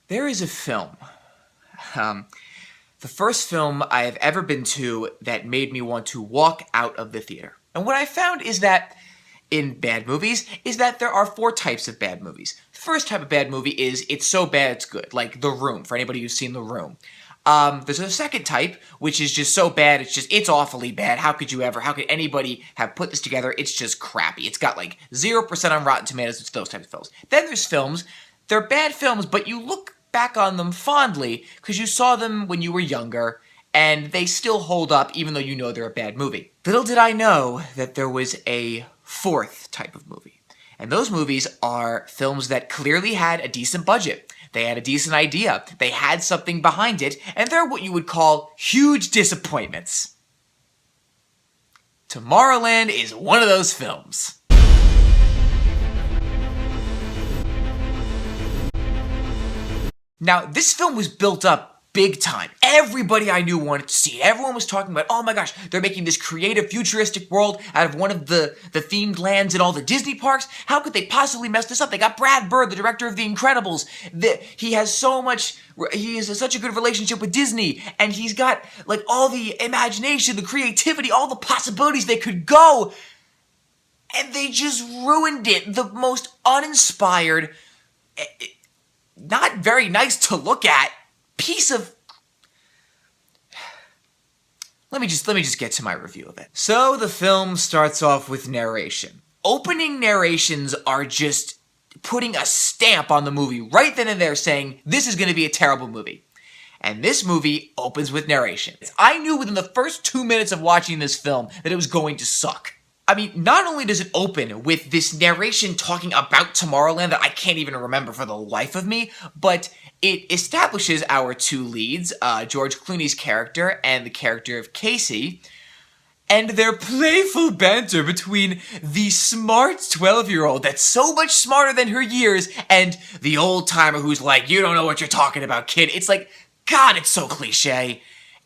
There is a film, the first film I have ever been to that made me want to walk out of the theater. And what I found is that in bad movies is that there are 4 types of bad movies. The first type of bad movie is it's so bad it's good, like The Room, for anybody who's seen The Room. There's a second type, which is just so bad, it's awfully bad. How could anybody have put this together? It's just crappy. It's got like 0% on Rotten Tomatoes. It's those types of films. Then there's films, they're bad films, but you look back on them fondly because you saw them when you were younger and they still hold up even though you know they're a bad movie. Little did I know that there was a 4th type of movie. And those movies are films that clearly had a decent budget. They had a decent idea. They had something behind it, and they're what you would call huge disappointments. Tomorrowland is one of those films. Now, this film was built up big time. Everybody I knew wanted to see it. Everyone was talking about, oh my gosh, they're making this creative, futuristic world out of one of the themed lands in all the Disney parks. How could they possibly mess this up? They got Brad Bird, the director of The Incredibles. He has such a good relationship with Disney, and he's got like all the imagination, the creativity, all the possibilities they could go. And they just ruined it. The most uninspired, not very nice to look at piece of... Let me just get to my review of it. So the film starts off with narration. Opening narrations are just putting a stamp on the movie right then and there saying, this is going to be a terrible movie. And this movie opens with narration. I knew within the first 2 minutes of watching this film that it was going to suck. I mean, not only does it open with this narration talking about Tomorrowland that I can't even remember for the life of me, but it establishes our 2 leads, George Clooney's character and the character of Casey, and their playful banter between the smart 12-year-old that's so much smarter than her years and the old-timer who's like, you don't know what you're talking about, kid. It's like, God, it's so cliche.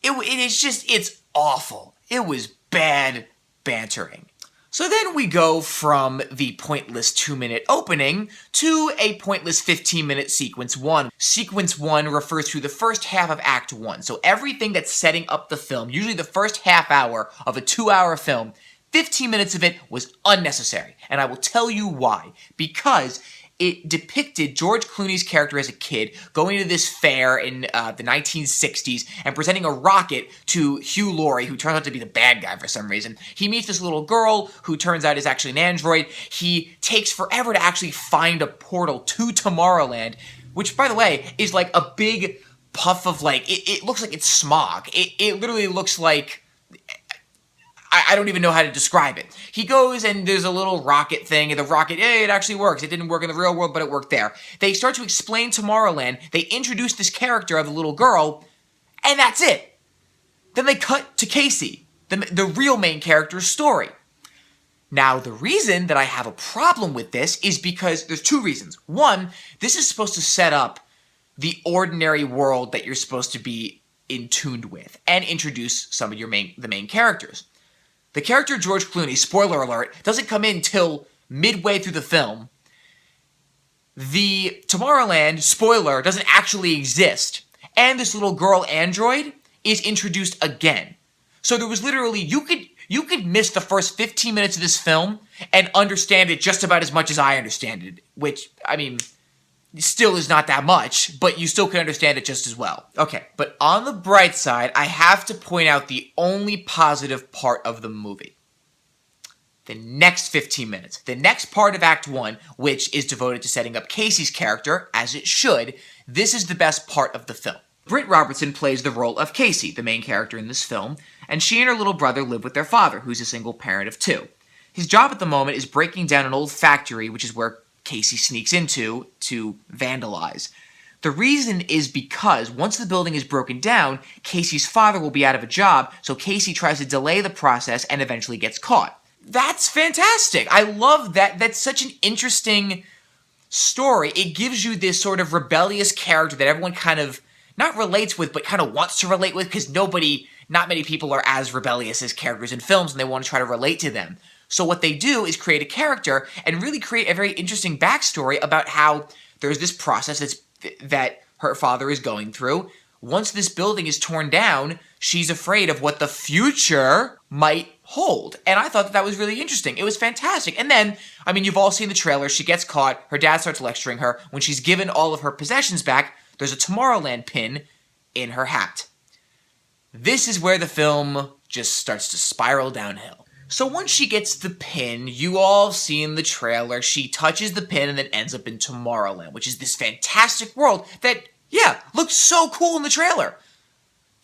It's awful. It was bad bantering. So then we go from the pointless 2-minute opening to a pointless 15-minute sequence 1. Sequence 1 refers to the first half of Act 1. So everything that's setting up the film, usually the first half hour of a 2-hour film, 15 minutes of it was unnecessary. And I will tell you why. Because it depicted George Clooney's character as a kid going to this fair in the 1960s and presenting a rocket to Hugh Laurie, who turns out to be the bad guy for some reason. He meets this little girl who turns out is actually an android. He takes forever to actually find a portal to Tomorrowland, which, by the way, is like a big puff of like, it looks like it's smog. It literally looks like... I don't even know how to describe it. He goes and there's a little rocket thing, and the rocket, it actually works. It didn't work in the real world, but it worked there. They start to explain Tomorrowland. They introduce this character of the little girl, and that's it. Then they cut to Casey, the real main character's story. Now, the reason that I have a problem with this is because there's 2 reasons. One, this is supposed to set up the ordinary world that you're supposed to be in tuned with and introduce some of the main characters. The character George Clooney, spoiler alert, doesn't come in till midway through the film. The Tomorrowland, spoiler, doesn't actually exist. And this little girl android is introduced again. So there was literally, you could miss the first 15 minutes of this film and understand it just about as much as I understand it. Which, I mean, still is not that much, but you still can understand it just as well. Okay, but on the bright side, I have to point out the only positive part of the movie. The next 15 minutes. The next part of Act 1, which is devoted to setting up Casey's character, as it should, this is the best part of the film. Britt Robertson plays the role of Casey, the main character in this film, and she and her little brother live with their father, who's a single parent of 2. His job at the moment is breaking down an old factory, which is where Casey sneaks into to vandalize. The reason is because once the building is broken down, Casey's father will be out of a job, so Casey tries to delay the process and eventually gets caught. That's fantastic. I love that. That's such an interesting story. It gives you this sort of rebellious character that everyone kind of not relates with, but kind of wants to relate with, because not many people are as rebellious as characters in films, and they want to try to relate to them. So what they do is create a character and really create a very interesting backstory about how there's this process that her father is going through. Once this building is torn down, she's afraid of what the future might hold. And I thought that was really interesting. It was fantastic. And then, I mean, you've all seen the trailer. She gets caught. Her dad starts lecturing her. When she's given all of her possessions back, there's a Tomorrowland pin in her hat. This is where the film just starts to spiral downhill. So once she gets the pin, you all seen the trailer, she touches the pin and then ends up in Tomorrowland, which is this fantastic world that, yeah, looks so cool in the trailer.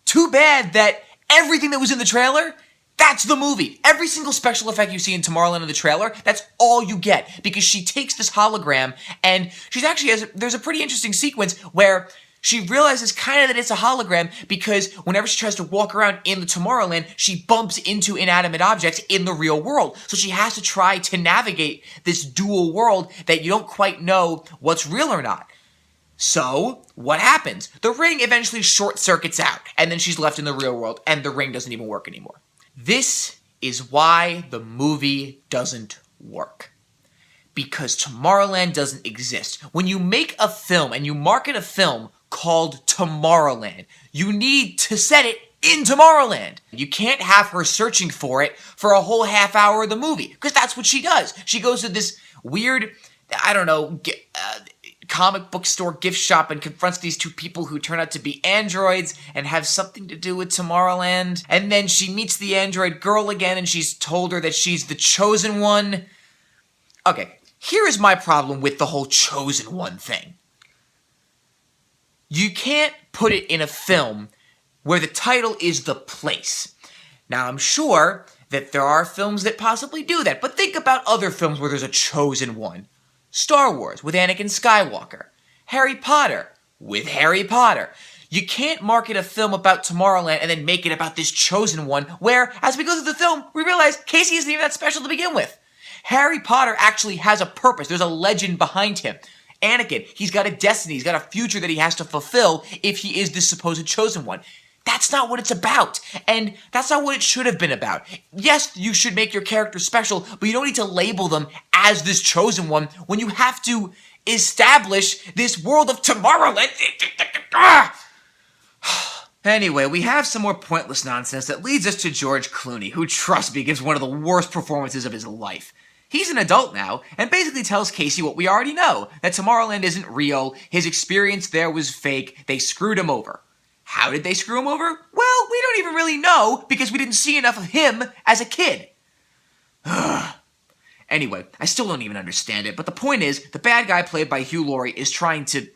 Too bad that everything that was in the trailer, that's the movie. Every single special effect you see in Tomorrowland in the trailer, that's all you get. Because she takes this hologram and there's a pretty interesting sequence where she realizes kind of that it's a hologram because whenever she tries to walk around in the Tomorrowland, she bumps into inanimate objects in the real world. So she has to try to navigate this dual world that you don't quite know what's real or not. So, what happens? The ring eventually short circuits out, and then she's left in the real world, and the ring doesn't even work anymore. This is why the movie doesn't work. Because Tomorrowland doesn't exist. When you make a film and you market a film called Tomorrowland, you need to set it in Tomorrowland. You can't have her searching for it for a whole half hour of the movie, because that's what she does. She goes to this weird, comic book store gift shop and confronts these two people who turn out to be androids and have something to do with Tomorrowland. And then she meets the android girl again and she's told her that she's the chosen one. Okay, here is my problem with the whole chosen one thing. You can't put it in a film where the title is the place. Now, I'm sure that there are films that possibly do that, but think about other films where there's a chosen one. Star Wars with Anakin Skywalker. Harry Potter with Harry Potter. You can't market a film about Tomorrowland and then make it about this chosen one where, as we go through the film, we realize Casey isn't even that special to begin with. Harry Potter actually has a purpose. There's a legend behind him. Anakin, he's got a destiny. He's got a future that he has to fulfill if he is this supposed chosen one. That's not what it's about. And that's not what it should have been about. Yes, you should make your character special, but you don't need to label them as this chosen one when you have to establish this world of Tomorrowland. Anyway, we have some more pointless nonsense that leads us to George Clooney, who, trust me, gives one of the worst performances of his life. He's an adult now, and basically tells Casey what we already know, that Tomorrowland isn't real, his experience there was fake, they screwed him over. How did they screw him over? Well, we don't even really know, because we didn't see enough of him as a kid. Anyway, I still don't even understand it, but the point is, the bad guy played by Hugh Laurie is trying to...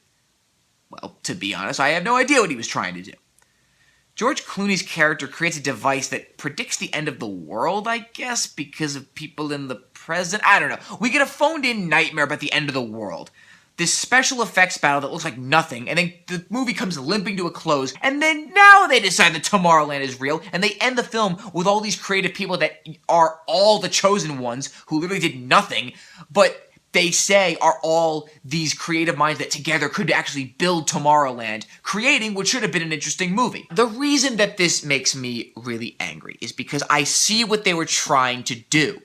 Well, to be honest, I have no idea what he was trying to do. George Clooney's character creates a device that predicts the end of the world, I guess, because of people in the present. I don't know. We get a phoned-in nightmare about the end of the world. This special effects battle that looks like nothing, and then the movie comes limping to a close, and then now they decide that Tomorrowland is real, and they end the film with all these creative people that are all the chosen ones, who literally did nothing, but they say are all these creative minds that together could actually build Tomorrowland, creating what should have been an interesting movie. The reason that this makes me really angry is because I see what they were trying to do.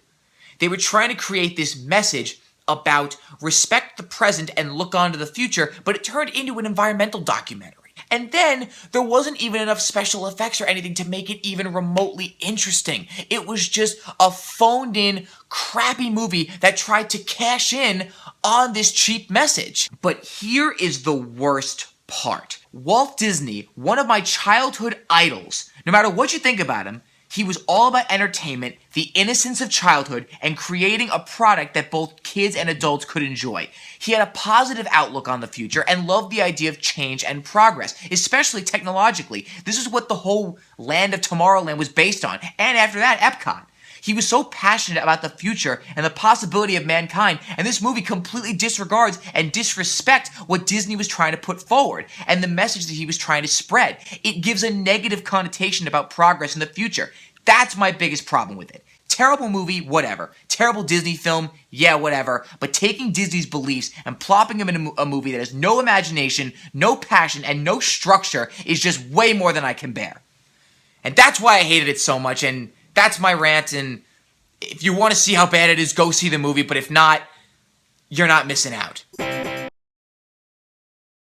They were trying to create this message about respect the present and look on to the future, but it turned into an environmental documentary. And then, there wasn't even enough special effects or anything to make it even remotely interesting. It was just a phoned-in, crappy movie that tried to cash in on this cheap message. But here is the worst part. Walt Disney, one of my childhood idols, no matter what you think about him, he was all about entertainment, the innocence of childhood, and creating a product that both kids and adults could enjoy. He had a positive outlook on the future and loved the idea of change and progress, especially technologically. This is what the whole land of Tomorrowland was based on, and after that, Epcot. He was so passionate about the future and the possibility of mankind, and this movie completely disregards and disrespects what Disney was trying to put forward and the message that he was trying to spread. It gives a negative connotation about progress in the future. That's my biggest problem with it. Terrible movie, whatever. Terrible Disney film, yeah, whatever. But taking Disney's beliefs and plopping them in a movie that has no imagination, no passion, and no structure is just way more than I can bear. And that's why I hated it so much, and that's my rant, and if you want to see how bad it is, go see the movie, but if not, you're not missing out.